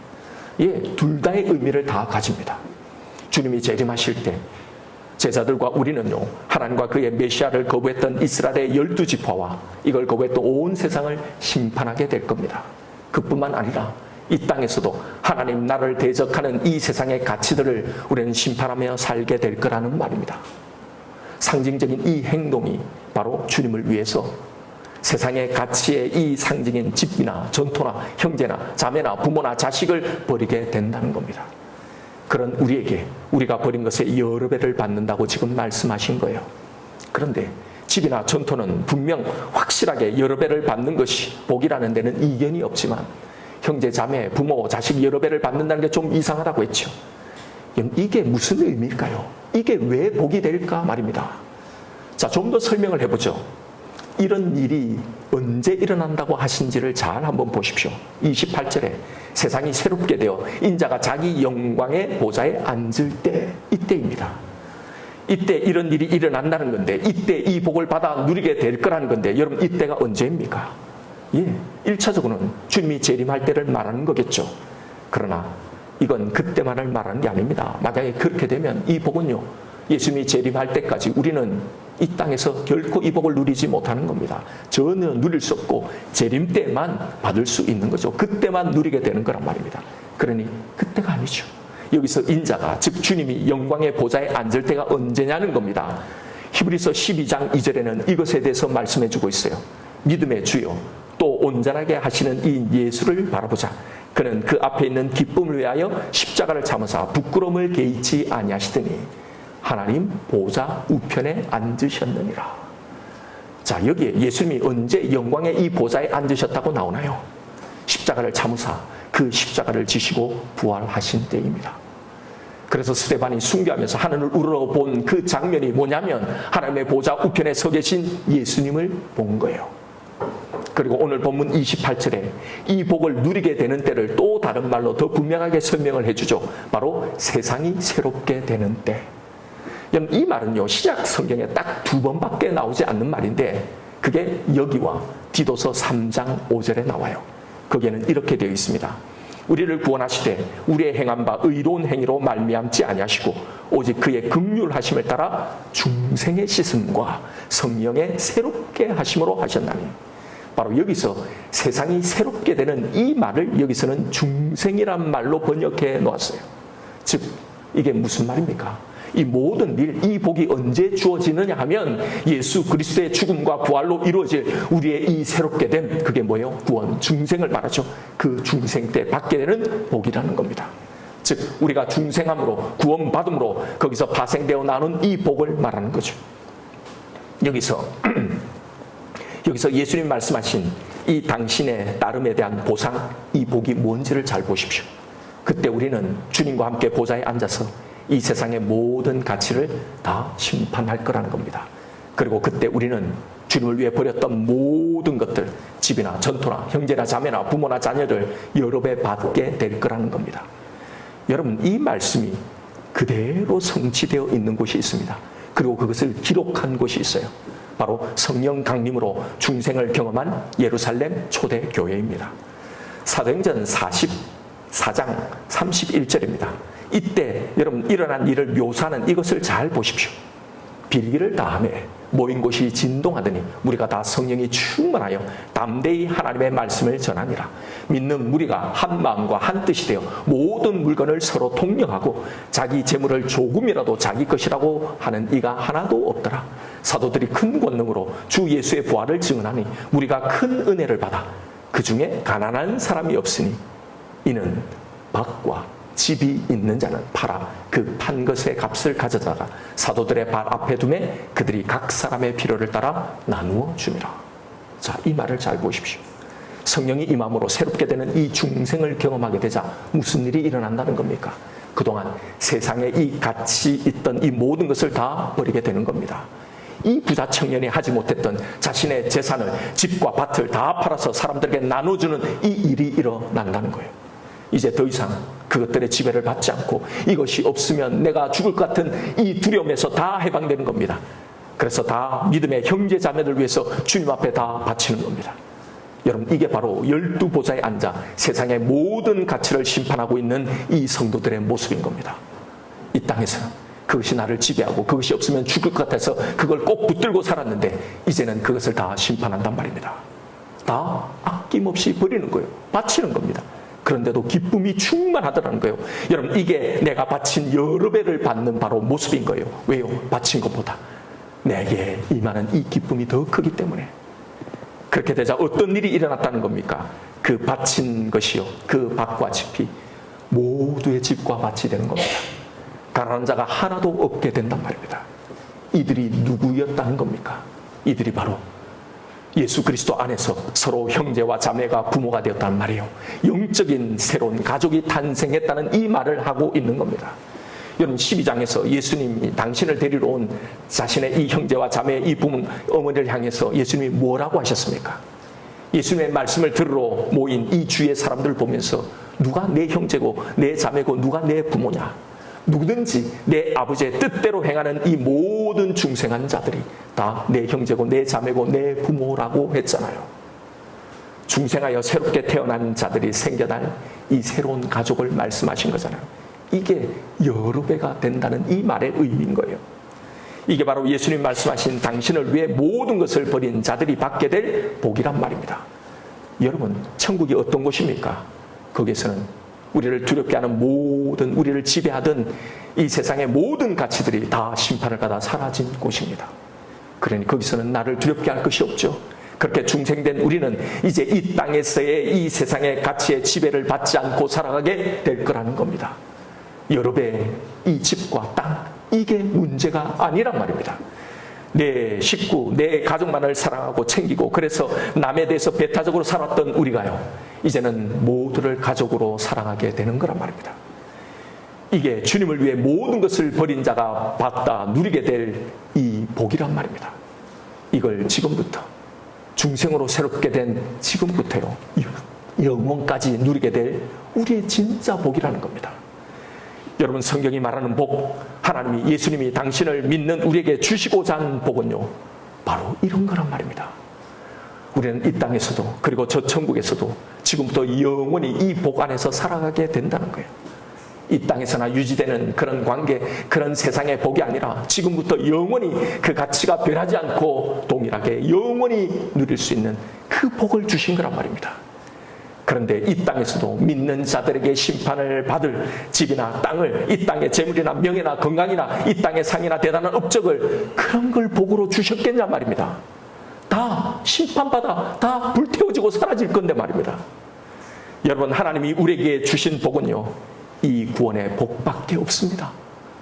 예, 둘 다의 의미를 다 가집니다. 주님이 재림하실 때 제자들과 우리는요, 하나님과 그의 메시아를 거부했던 이스라엘의 12지파와 이걸 거부했던 온 세상을 심판하게 될 겁니다. 그뿐만 아니라 이 땅에서도 하나님 나라를 대적하는 이 세상의 가치들을 우리는 심판하며 살게 될 거라는 말입니다. 상징적인 이 행동이 바로 주님을 위해서 세상의 가치의 이 상징인 집이나 전토나 형제나 자매나 부모나 자식을 버리게 된다는 겁니다. 그런 우리에게 우리가 버린 것에 여러 배를 받는다고 지금 말씀하신 거예요. 그런데 집이나 전토는 분명 확실하게 여러 배를 받는 것이 복이라는 데는 이견이 없지만 형제, 자매, 부모, 자식 여러 배를 받는다는 게 좀 이상하다고 했죠. 이게 무슨 의미일까요? 이게 왜 복이 될까 말입니다. 자, 좀 더 설명을 해보죠. 이런 일이 언제 일어난다고 하신지를 잘 한번 보십시오. 28절에 세상이 새롭게 되어 인자가 자기 영광의 보좌에 앉을 때, 이때입니다. 이때 이런 일이 일어난다는 건데, 이때 이 복을 받아 누리게 될 거라는 건데, 여러분 이때가 언제입니까? 1차적으로는 주님이 재림할 때를 말하는 거겠죠. 그러나 이건 그때만을 말하는 게 아닙니다. 만약에 그렇게 되면 이 복은요, 예수님이 재림할 때까지 우리는 이 땅에서 결코 이 복을 누리지 못하는 겁니다. 전혀 누릴 수 없고 재림 때만 받을 수 있는 거죠. 그때만 누리게 되는 거란 말입니다. 그러니 그때가 아니죠. 여기서 인자가, 즉 주님이 영광의 보좌에 앉을 때가 언제냐는 겁니다. 히브리서 12장 2절에는 이것에 대해서 말씀해 주고 있어요. 믿음의 주요 또 온전하게 하시는 이 예수를 바라보자. 그는 그 앞에 있는 기쁨을 위하여 십자가를 참으사 부끄러움을 개의치 아니하시더니 하나님 보좌 우편에 앉으셨느니라. 자, 여기에 예수님이 언제 영광의 이 보좌에 앉으셨다고 나오나요? 십자가를 참으사 그 십자가를 지시고 부활하신 때입니다. 그래서 스데반이 순교하면서 하늘을 우러러본 그 장면이 뭐냐면 하나님의 보좌 우편에 서 계신 예수님을 본 거예요. 그리고 오늘 본문 28절에 이 복을 누리게 되는 때를 또 다른 말로 더 분명하게 설명을 해주죠. 바로 세상이 새롭게 되는 때. 이 말은요, 시작 성경에 딱 2번밖에 나오지 않는 말인데 그게 여기와 디도서 3장 5절에 나와요. 거기에는 이렇게 되어 있습니다. 우리를 구원하시되 우리의 행한 바 의로운 행위로 말미암지 아니하시고 오직 그의 긍휼하심을 따라 중생의 씻음과 성령의 새롭게 하심으로 하셨나니. 바로 여기서 세상이 새롭게 되는 이 말을 여기서는 중생이란 말로 번역해 놓았어요. 즉 이게 무슨 말입니까? 이 모든 일, 이 복이 언제 주어지느냐 하면 예수 그리스도의 죽음과 부활로 이루어질 우리의 이 새롭게 된, 그게 뭐예요? 구원, 중생을 말하죠. 그 중생 때 받게 되는 복이라는 겁니다. 즉 우리가 중생함으로 구원받음으로 거기서 파생되어 나눈 이 복을 말하는 거죠. 여기서 예수님 말씀하신 이 당신의 따름에 대한 보상, 이 복이 뭔지를 잘 보십시오. 그때 우리는 주님과 함께 보좌에 앉아서 이 세상의 모든 가치를 다 심판할 거라는 겁니다. 그리고 그때 우리는 주님을 위해 버렸던 모든 것들, 집이나 전토나 형제나 자매나 부모나 자녀를 여러 배 받게 될 거라는 겁니다. 여러분, 이 말씀이 그대로 성취되어 있는 곳이 있습니다. 그리고 그것을 기록한 곳이 있어요. 바로 성령 강림으로 중생을 경험한 예루살렘 초대교회입니다. 사도행전 44장 31절입니다. 이때 여러분 일어난 일을 묘사하는 이것을 잘 보십시오. 빌기를 다하며 모인 곳이 진동하더니 무리가 다 성령이 충만하여 담대히 하나님의 말씀을 전하니라. 믿는 무리가 한 마음과 한 뜻이 되어 모든 물건을 서로 통용하고 자기 재물을 조금이라도 자기 것이라고 하는 이가 하나도 없더라. 사도들이 큰 권능으로 주 예수의 부활을 증언하니 무리가 큰 은혜를 받아 그 중에 가난한 사람이 없으니 이는 밭과 집이 있는 자는 팔아 그 판 것의 값을 가져다가 사도들의 발 앞에 두매 그들이 각 사람의 필요를 따라 나누어 줍니다. 자, 이 말을 잘 보십시오. 성령이 임함으로 새롭게 되는 이 중생을 경험하게 되자 무슨 일이 일어난다는 겁니까? 그동안 세상에 이 가치 있던 이 모든 것을 다 버리게 되는 겁니다. 이 부자 청년이 하지 못했던 자신의 재산을, 집과 밭을 다 팔아서 사람들에게 나눠주는 이 일이 일어난다는 거예요. 이제 더 이상 그것들의 지배를 받지 않고 이것이 없으면 내가 죽을 것 같은 이 두려움에서 다 해방되는 겁니다. 그래서 다 믿음의 형제 자매들 위해서 주님 앞에 다 바치는 겁니다. 여러분, 이게 바로 12보좌에 앉아 세상의 모든 가치를 심판하고 있는 이 성도들의 모습인 겁니다. 이 땅에서는 그것이 나를 지배하고 그것이 없으면 죽을 것 같아서 그걸 꼭 붙들고 살았는데 이제는 그것을 다 심판한단 말입니다. 다 아낌없이 버리는 거예요. 바치는 겁니다. 그런데도 기쁨이 충만하더라는 거예요. 여러분, 이게 내가 바친 여러 배를 받는 바로 모습인 거예요. 왜요? 바친 것보다 내게 임하는 이 기쁨이 더 크기 때문에. 그렇게 되자 어떤 일이 일어났다는 겁니까? 그 바친 것이요, 그 밭과 짚이 모두의 집과 밭이 되는 겁니다. 가난한 자가 하나도 없게 된단 말입니다. 이들이 누구였다는 겁니까? 이들이 바로 예수 그리스도 안에서 서로 형제와 자매가 부모가 되었단 말이에요. 영적인 새로운 가족이 탄생했다는 이 말을 하고 있는 겁니다. 여러분, 12장에서 예수님이 당신을 데리러 온 자신의 이 형제와 자매, 이 부모, 어머니를 향해서 예수님이 뭐라고 하셨습니까? 예수님의 말씀을 들으러 모인 이 주의 사람들을 보면서 누가 내 형제고 내 자매고 누가 내 부모냐? 누구든지 내 아버지의 뜻대로 행하는 이 모든 중생한 자들이 다 내 형제고 내 자매고 내 부모라고 했잖아요. 중생하여 새롭게 태어난 자들이 생겨날 이 새로운 가족을 말씀하신 거잖아요. 이게 여러 배가 된다는 이 말의 의미인 거예요. 이게 바로 예수님 말씀하신 당신을 위해 모든 것을 버린 자들이 받게 될 복이란 말입니다. 여러분, 천국이 어떤 곳입니까? 거기에서는 우리를 두렵게 하는 모든, 우리를 지배하던 이 세상의 모든 가치들이 다 심판을 받아 사라진 곳입니다. 그러니 거기서는 나를 두렵게 할 것이 없죠. 그렇게 중생된 우리는 이제 이 땅에서의 이 세상의 가치의 지배를 받지 않고 살아가게 될 거라는 겁니다. 여러 배의 이 집과 땅, 이게 문제가 아니란 말입니다. 내 식구, 내 가족만을 사랑하고 챙기고 그래서 남에 대해서 배타적으로 살았던 우리가요, 이제는 모두를 가족으로 사랑하게 되는 거란 말입니다. 이게 주님을 위해 모든 것을 버린 자가 받다 누리게 될 이 복이란 말입니다. 이걸 지금부터, 중생으로 새롭게 된 지금부터요, 영원까지 누리게 될 우리의 진짜 복이라는 겁니다. 여러분, 성경이 말하는 복, 하나님이, 예수님이 당신을 믿는 우리에게 주시고자 하는 복은요, 바로 이런 거란 말입니다. 우리는 이 땅에서도 그리고 저 천국에서도 지금부터 영원히 이 복 안에서 살아가게 된다는 거예요. 이 땅에서나 유지되는 그런 관계, 그런 세상의 복이 아니라 지금부터 영원히 그 가치가 변하지 않고 동일하게 영원히 누릴 수 있는 그 복을 주신 거란 말입니다. 그런데 이 땅에서도 믿는 자들에게 심판을 받을 집이나 땅을, 이 땅의 재물이나 명예나 건강이나 이 땅의 상이나 대단한 업적을, 그런 걸 복으로 주셨겠냐 말입니다. 다 심판받아 다 불태워지고 사라질 건데 말입니다. 여러분, 하나님이 우리에게 주신 복은요, 이 구원의 복밖에 없습니다.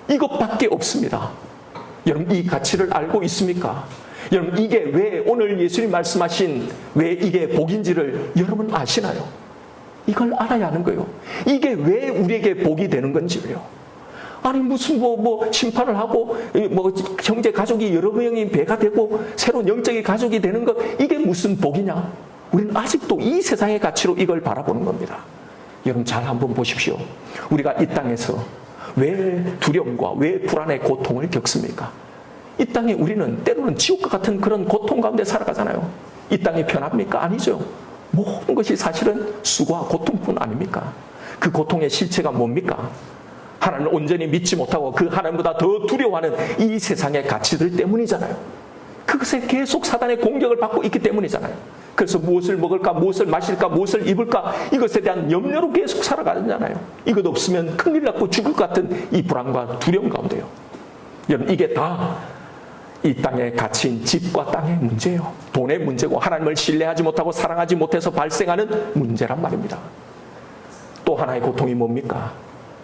이것밖에 없습니다. 여러분, 이 가치를 알고 있습니까? 여러분, 이게 왜 오늘 예수님 말씀하신 왜 이게 복인지를 여러분 아시나요? 이걸 알아야 하는 거예요. 이게 왜 우리에게 복이 되는 건지요. 아니, 무슨 심판을 하고 형제 가족이 여러 명이 배가 되고 새로운 영적인 가족이 되는 것, 이게 무슨 복이냐? 우리는 아직도 이 세상의 가치로 이걸 바라보는 겁니다. 여러분, 잘 한번 보십시오. 우리가 이 땅에서 왜 두려움과 왜 불안의 고통을 겪습니까? 이 땅에 우리는 때로는 지옥과 같은 그런 고통 가운데 살아가잖아요. 이 땅이 편합니까? 아니죠. 모든 것이 사실은 수고와 고통뿐 아닙니까? 그 고통의 실체가 뭡니까? 하나님을 온전히 믿지 못하고 그 하나님보다 더 두려워하는 이 세상의 가치들 때문이잖아요. 그것에 계속 사단의 공격을 받고 있기 때문이잖아요. 그래서 무엇을 먹을까, 무엇을 마실까, 무엇을 입을까, 이것에 대한 염려로 계속 살아가잖아요. 이것 없으면 큰일 났고 죽을 것 같은 이 불안과 두려움 가운데요. 여러분, 이게 다 이 땅의 가치인 집과 땅의 문제예요. 돈의 문제고 하나님을 신뢰하지 못하고 사랑하지 못해서 발생하는 문제란 말입니다. 또 하나의 고통이 뭡니까?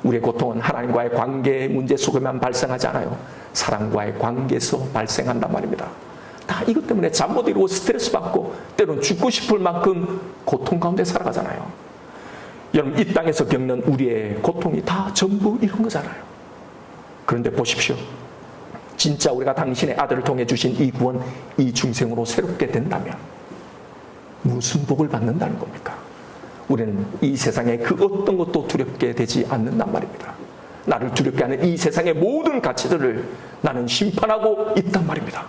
우리의 고통은 하나님과의 관계의 문제 속에만 발생하지 않아요. 사랑과의 관계에서 발생한단 말입니다. 다 이것 때문에 잠 못 이루고 스트레스 받고 때로는 죽고 싶을 만큼 고통 가운데 살아가잖아요. 여러분, 이 땅에서 겪는 우리의 고통이 다 전부 이런 거잖아요. 그런데 보십시오. 진짜 우리가 당신의 아들을 통해 주신 이 구원, 이 중생으로 새롭게 된다면 무슨 복을 받는다는 겁니까? 우리는 이 세상의 그 어떤 것도 두렵게 되지 않는단 말입니다. 나를 두렵게 하는 이 세상의 모든 가치들을 나는 심판하고 있단 말입니다.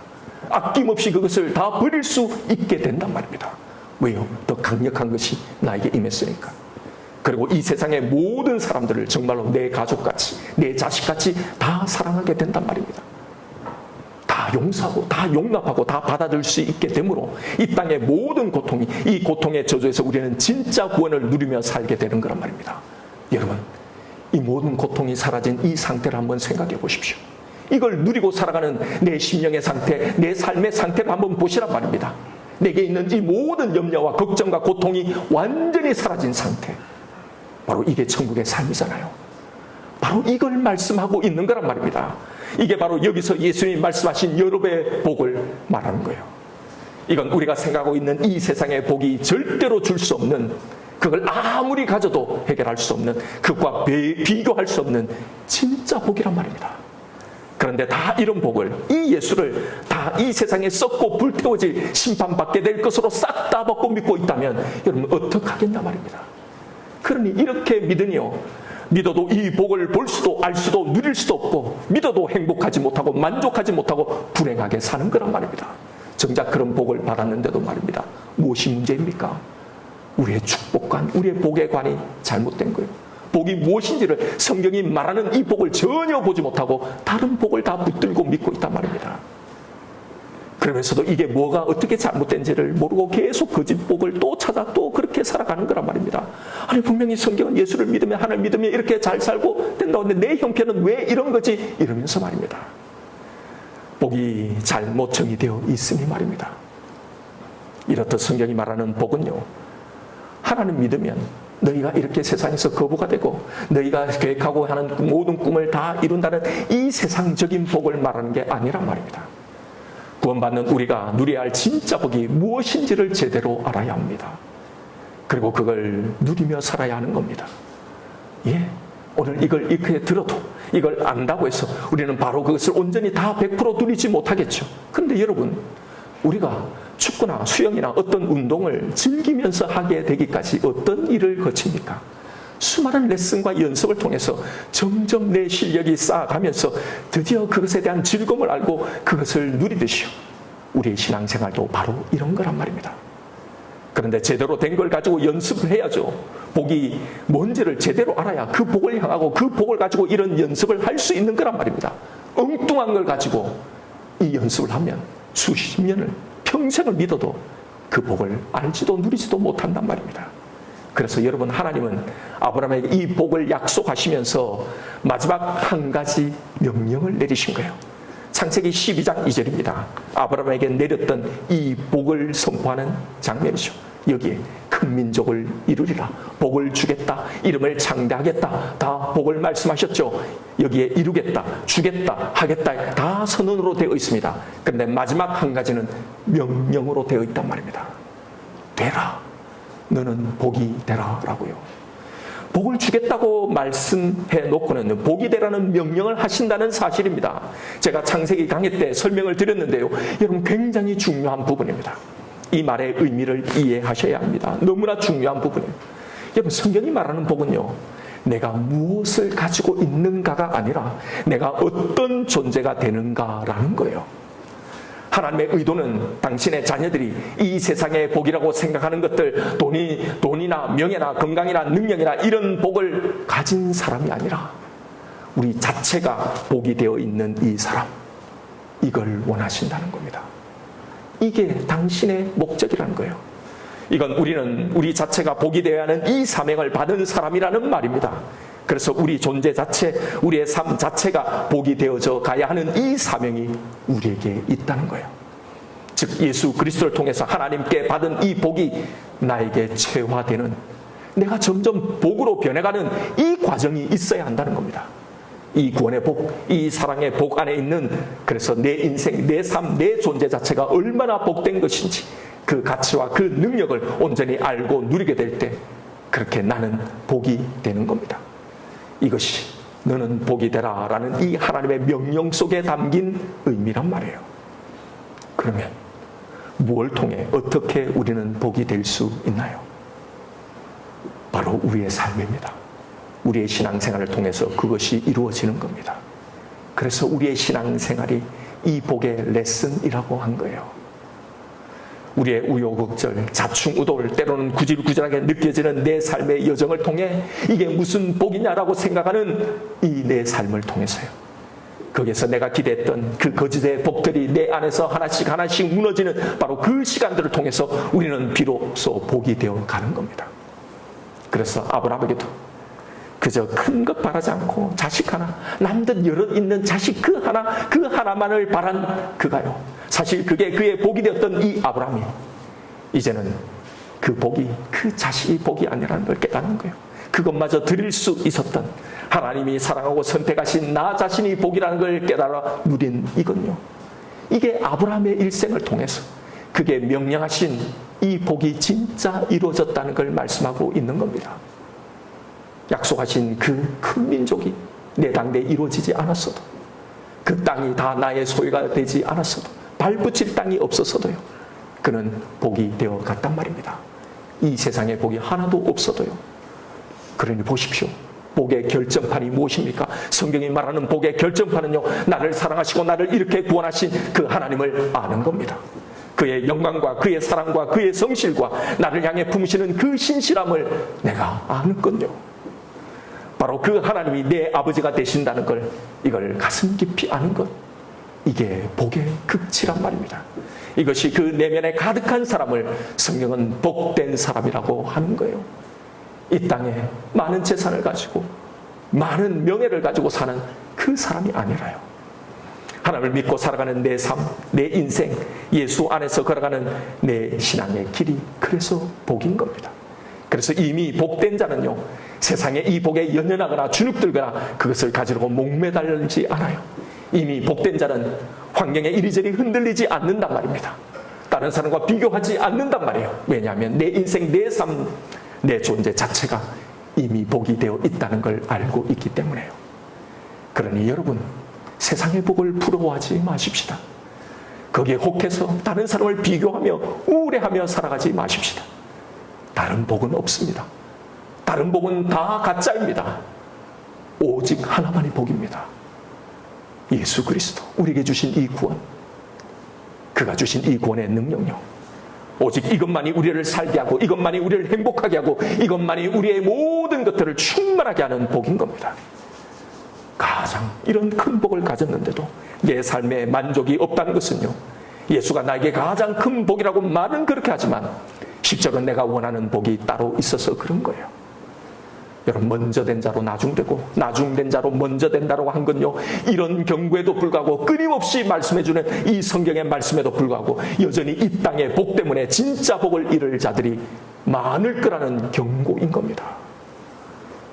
아낌없이 그것을 다 버릴 수 있게 된단 말입니다. 왜요? 더 강력한 것이 나에게 임했으니까. 그리고 이 세상의 모든 사람들을 정말로 내 가족같이, 내 자식같이 다 사랑하게 된단 말입니다. 다 용서하고 다 용납하고 다 받아들일 수 있게 되므로 이 땅의 모든 고통이, 이 고통의 저주에서 우리는 진짜 구원을 누리며 살게 되는 거란 말입니다. 여러분, 이 모든 고통이 사라진 이 상태를 한번 생각해 보십시오. 이걸 누리고 살아가는 내 심령의 상태, 내 삶의 상태를 한번 보시란 말입니다. 내게 있는 이 모든 염려와 걱정과 고통이 완전히 사라진 상태, 바로 이게 천국의 삶이잖아요. 바로 이걸 말씀하고 있는 거란 말입니다. 이게 바로 여기서 예수님이 말씀하신 여러 배의 복을 말하는 거예요. 이건 우리가 생각하고 있는 이 세상의 복이 절대로 줄 수 없는, 그걸 아무리 가져도 해결할 수 없는, 그것과 비교할 수 없는 진짜 복이란 말입니다. 그런데 다 이런 복을, 이 예수를 다 이 세상에 썩고 불태워질 심판받게 될 것으로 싹 다 벗고 믿고 있다면 여러분 어떡하겠냐 말입니다. 그러니 이렇게 믿으니요, 믿어도 이 복을 볼 수도 알 수도 누릴 수도 없고, 믿어도 행복하지 못하고 만족하지 못하고 불행하게 사는 거란 말입니다. 정작 그런 복을 받았는데도 말입니다, 무엇이 문제입니까? 우리의 축복관, 우리의 복의 관이 잘못된 거예요. 복이 무엇인지를 성경이 말하는 이 복을 전혀 보지 못하고 다른 복을 다 붙들고 믿고 있단 말입니다. 그러면서도 이게 뭐가 어떻게 잘못된지를 모르고 계속 거짓 복을 또 찾아 또 그렇게 살아가는 거란 말입니다. 아니, 분명히 성경은 예수를 믿으면, 하나님을 믿으면 이렇게 잘 살고 된다는데 내 형편은 왜 이런 거지? 이러면서 말입니다. 복이 잘못 정의되어 있으니 말입니다. 이렇듯 성경이 말하는 복은요, 하나님 믿으면 너희가 이렇게 세상에서 거부가 되고 너희가 계획하고 하는 모든 꿈을 다 이룬다는 이 세상적인 복을 말하는 게 아니란 말입니다. 구원받는 우리가 누려야 할 진짜 복이 무엇인지를 제대로 알아야 합니다. 그리고 그걸 누리며 살아야 하는 겁니다. 예, 오늘 이걸 이렇게 들어도 이걸 안다고 해서 우리는 바로 그것을 온전히 다 100% 누리지 못하겠죠. 그런데 여러분, 우리가 축구나 수영이나 어떤 운동을 즐기면서 하게 되기까지 어떤 일을 거칩니까? 수많은 레슨과 연습을 통해서 점점 내 실력이 쌓아가면서 드디어 그것에 대한 즐거움을 알고 그것을 누리듯이요, 우리의 신앙생활도 바로 이런 거란 말입니다. 그런데 제대로 된 걸 가지고 연습을 해야죠. 복이 뭔지를 제대로 알아야 그 복을 향하고 그 복을 가지고 이런 연습을 할 수 있는 거란 말입니다. 엉뚱한 걸 가지고 이 연습을 하면 수십 년을, 평생을 믿어도 그 복을 알지도 누리지도 못한단 말입니다. 그래서 여러분, 하나님은 아브라함에게 이 복을 약속하시면서 마지막 한 가지 명령을 내리신 거예요. 창세기 12장 2절입니다. 아브라함에게 내렸던 이 복을 선포하는 장면이죠. 여기에 큰 민족을 이루리라, 복을 주겠다, 이름을 창대하겠다, 다 복을 말씀하셨죠. 여기에 이루겠다, 주겠다, 하겠다 다 선언으로 되어 있습니다. 그런데 마지막 한 가지는 명령으로 되어 있단 말입니다. 되라, 너는 복이 되라 라고요. 복을 주겠다고 말씀해 놓고는 복이 되라는 명령을 하신다는 사실입니다. 제가 창세기 강의 때 설명을 드렸는데요, 여러분 굉장히 중요한 부분입니다. 이 말의 의미를 이해하셔야 합니다. 너무나 중요한 부분이에요. 여러분, 성경이 말하는 복은요, 내가 무엇을 가지고 있는가가 아니라 내가 어떤 존재가 되는가라는 거예요. 하나님의 의도는 당신의 자녀들이 이 세상의 복이라고 생각하는 것들, 돈이나 명예나 건강이나 능력이나 이런 복을 가진 사람이 아니라 우리 자체가 복이 되어 있는 이 사람, 이걸 원하신다는 겁니다. 이게 당신의 목적이라는 거예요. 이건 우리 자체가 복이 되어야 하는 이 사명을 받은 사람이라는 말입니다. 그래서 우리 존재 자체, 우리의 삶 자체가 복이 되어져 가야 하는 이 사명이 우리에게 있다는 거예요. 즉 예수 그리스도를 통해서 하나님께 받은 이 복이 나에게 체화되는, 내가 점점 복으로 변해가는 이 과정이 있어야 한다는 겁니다. 이 구원의 복, 이 사랑의 복 안에 있는, 그래서 내 인생, 내 삶, 내 존재 자체가 얼마나 복된 것인지 그 가치와 그 능력을 온전히 알고 누리게 될 때 그렇게 나는 복이 되는 겁니다. 이것이 너는 복이 되라 라는 이 하나님의 명령 속에 담긴 의미란 말이에요. 그러면 무엇을 통해 어떻게 우리는 복이 될 수 있나요? 바로 우리의 삶입니다. 우리의 신앙생활을 통해서 그것이 이루어지는 겁니다. 그래서 우리의 신앙생활이 이 복의 레슨이라고 한 거예요. 우리의 우여곡절, 자충우돌, 때로는 구질구질하게 느껴지는 내 삶의 여정을 통해 이게 무슨 복이냐라고 생각하는 이 내 삶을 통해서요, 거기에서 내가 기대했던 그 거짓의 복들이 내 안에서 하나씩 하나씩 무너지는 바로 그 시간들을 통해서 우리는 비로소 복이 되어 가는 겁니다. 그래서 아브라함에게도 그저 큰 것 바라지 않고 자식 하나, 남들 여럿 있는 자식 그 하나만을 바란 그가요. 사실 그게 그의 복이 되었던 이 아브라함이 이제는 그 복이 그 자식이 복이 아니라는 걸 깨닫는 거예요. 그것마저 드릴 수 있었던 하나님이 사랑하고 선택하신 나 자신이 복이라는 걸 깨달아 누린 이건요. 이게 아브라함의 일생을 통해서 그게 명령하신 이 복이 진짜 이루어졌다는 걸 말씀하고 있는 겁니다. 약속하신 그 큰 민족이 내 당대에 이루어지지 않았어도, 그 땅이 다 나의 소유가 되지 않았어도, 발붙일 땅이 없었어도요, 그는 복이 되어 갔단 말입니다. 이 세상에 복이 하나도 없어도요. 그러니 보십시오. 복의 결정판이 무엇입니까? 성경이 말하는 복의 결정판은요, 나를 사랑하시고 나를 이렇게 구원하신 그 하나님을 아는 겁니다. 그의 영광과 그의 사랑과 그의 성실과 나를 향해 품으시는 그 신실함을 내가 아는 건요. 바로 그 하나님이 내 아버지가 되신다는 걸, 이걸 가슴 깊이 아는 것, 이게 복의 극치란 말입니다. 이것이 그 내면에 가득한 사람을 성경은 복된 사람이라고 하는 거예요. 이 땅에 많은 재산을 가지고 많은 명예를 가지고 사는 그 사람이 아니라요. 하나님을 믿고 살아가는 내 삶, 내 인생, 예수 안에서 걸어가는 내 신앙의 길이 그래서 복인 겁니다. 그래서 이미 복된 자는요, 세상에 이 복에 연연하거나 주눅들거나 그것을 가지려고 목매달리지 않아요. 이미 복된 자는 환경에 이리저리 흔들리지 않는단 말입니다. 다른 사람과 비교하지 않는단 말이에요. 왜냐하면 내 인생, 내 삶, 내 존재 자체가 이미 복이 되어 있다는 걸 알고 있기 때문에요. 그러니 여러분, 세상의 복을 부러워하지 마십시다. 거기에 혹해서 다른 사람을 비교하며 우울해하며 살아가지 마십시다. 다른 복은 없습니다. 다른 복은 다 가짜입니다. 오직 하나만이 복입니다. 예수 그리스도, 우리에게 주신 이 구원, 그가 주신 이 구원의 능력요, 오직 이것만이 우리를 살게 하고, 이것만이 우리를 행복하게 하고, 이것만이 우리의 모든 것들을 충만하게 하는 복인 겁니다. 가장 이런 큰 복을 가졌는데도 내 삶에 만족이 없다는 것은요, 예수가 나에게 가장 큰 복이라고 말은 그렇게 하지만 실제로 내가 원하는 복이 따로 있어서 그런 거예요. 여러분, 먼저 된 자로 나중되고 나중된 자로 먼저 된다고 한 건요, 이런 경고에도 불구하고 끊임없이 말씀해주는 이 성경의 말씀에도 불구하고 여전히 이 땅의 복 때문에 진짜 복을 잃을 자들이 많을 거라는 경고인 겁니다.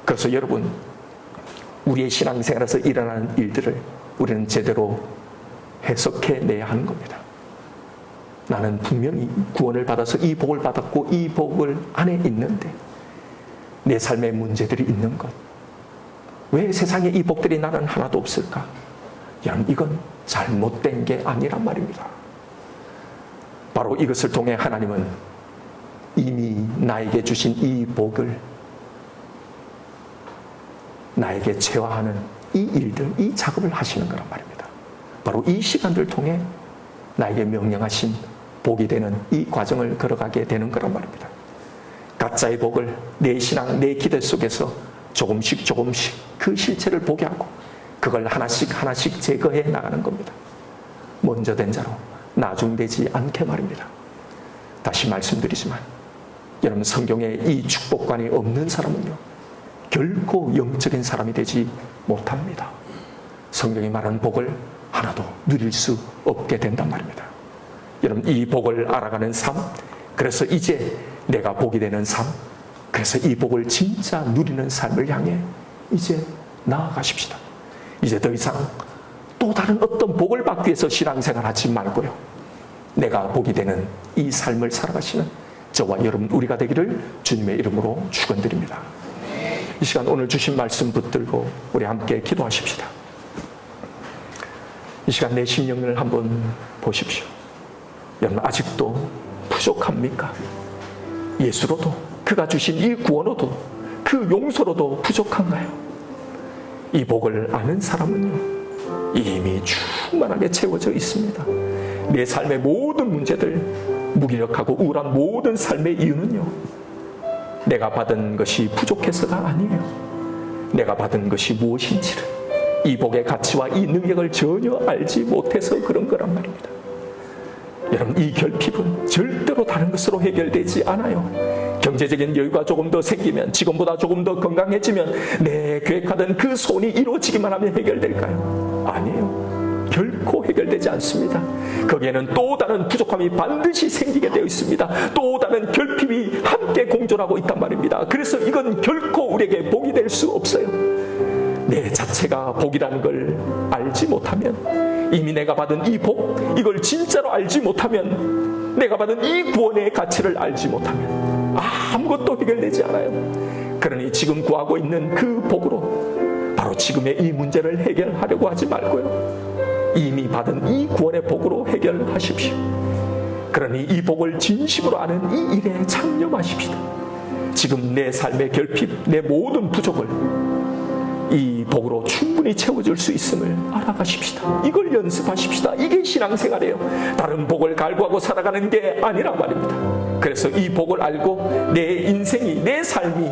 그래서 여러분, 우리의 신앙생활에서 일어나는 일들을 우리는 제대로 해석해내야 하는 겁니다. 나는 분명히 구원을 받아서 이 복을 받았고 이 복을 안에 있는데 내 삶에 문제들이 있는 것, 왜 세상에 이 복들이 나는 하나도 없을까? 여러분, 이건 잘못된 게 아니란 말입니다. 바로 이것을 통해 하나님은 이미 나에게 주신 이 복을 나에게 체화하는 이 일들, 이 작업을 하시는 거란 말입니다. 바로 이 시간들을 통해 나에게 명령하신 복이 되는 이 과정을 걸어가게 되는 거란 말입니다. 가짜의 복을 내 신앙, 내 기대 속에서 조금씩 조금씩 그 실체를 보게 하고 그걸 하나씩 하나씩 제거해 나가는 겁니다. 먼저 된 자로 나중되지 않게 말입니다. 다시 말씀드리지만 여러분, 성경에 이 축복관이 없는 사람은요, 결코 영적인 사람이 되지 못합니다. 성경이 말하는 복을 하나도 누릴 수 없게 된단 말입니다. 여러분, 이 복을 알아가는 삶, 그래서 이제 내가 복이 되는 삶, 그래서 이 복을 진짜 누리는 삶을 향해 이제 나아가십시다. 이제 더 이상 또 다른 어떤 복을 받기 위해서 신앙생활 하지 말고요, 내가 복이 되는 이 삶을 살아가시는 저와 여러분, 우리가 되기를 주님의 이름으로 축원드립니다. 이 시간 오늘 주신 말씀 붙들고 우리 함께 기도하십시다. 이 시간 내 심령을 한번 보십시오. 여러분, 아직도 부족합니까? 예수로도, 그가 주신 이 구원으로도, 그 용서로도 부족한가요? 이 복을 아는 사람은요, 이미 충만하게 채워져 있습니다. 내 삶의 모든 문제들, 무기력하고 우울한 모든 삶의 이유는요, 내가 받은 것이 부족해서가 아니에요. 내가 받은 것이 무엇인지를 이 복의 가치와 이 능력을 전혀 알지 못해서 그런 거란 말입니다. 여러분, 이 결핍은 절대로 다른 것으로 해결되지 않아요. 경제적인 여유가 조금 더 생기면, 지금보다 조금 더 건강해지면 내 계획하던 그 소원이 이루어지기만 하면 해결될까요? 아니에요. 결코 해결되지 않습니다. 거기에는 또 다른 부족함이 반드시 생기게 되어 있습니다. 또 다른 결핍이 함께 공존하고 있단 말입니다. 그래서 이건 결코 우리에게 복이 될 수 없어요. 내 자체가 복이라는 걸 알지 못하면, 이미 내가 받은 이 복, 이걸 진짜로 알지 못하면, 내가 받은 이 구원의 가치를 알지 못하면 아무것도 해결되지 않아요. 그러니 지금 구하고 있는 그 복으로 바로 지금의 이 문제를 해결하려고 하지 말고요, 이미 받은 이 구원의 복으로 해결하십시오. 그러니 이 복을 진심으로 아는 이 일에 창념하십시다. 지금 내 삶의 결핍, 내 모든 부족을 이 복으로 충분히 채워줄 수 있음을 알아가십시다. 이걸 연습하십시다. 이게 신앙생활이에요. 다른 복을 갈구하고 살아가는 게 아니란 말입니다. 그래서 이 복을 알고 내 인생이, 내 삶이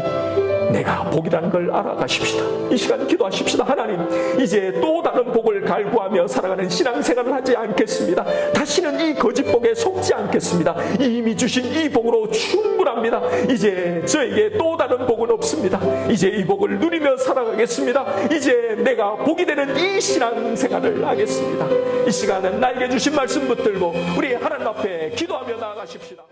내가 복이라는 걸 알아가십시다. 이 시간 기도하십시다. 하나님, 이제 또 다른 복을 갈구하며 살아가는 신앙생활을 하지 않겠습니다. 다시는 이 거짓 복에 속지 않겠습니다. 이미 주신 이 복으로 충분합니다. 이제 저에게 또 다른 복은 없습니다. 이제 이 복을 누리며 살아가겠습니다. 이제 내가 복이 되는 이 신앙생활을 하겠습니다. 이 시간은 나에게 주신 말씀 붙들고 우리 하나님 앞에 기도하며 나아가십시다.